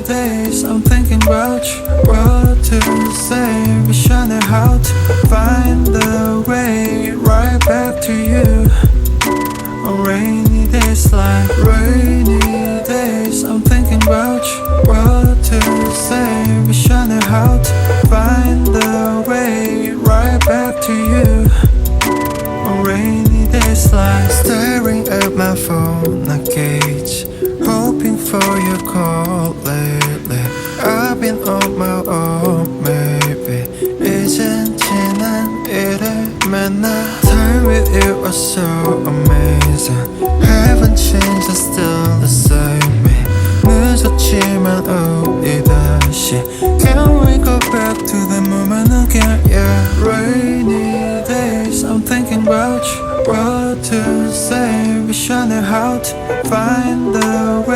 days I'm thinking about you, what to say, visioning how to find the way right back to you. On rainy days like rainy days I'm thinking about you, what to say, visioning how to find the way right back to you. On rainy days like staring at my phone, I gauge, hoping for your call lately. I've been on my own, maybe 이젠 지난 일을 만나. Time with you was so amazing. Haven't changed, I'm still the same me. 늦었지만 우리 다시 Can we go back to the moment again? Yeah, rainy days I'm thinking about you, what to say, visioning how to find the way.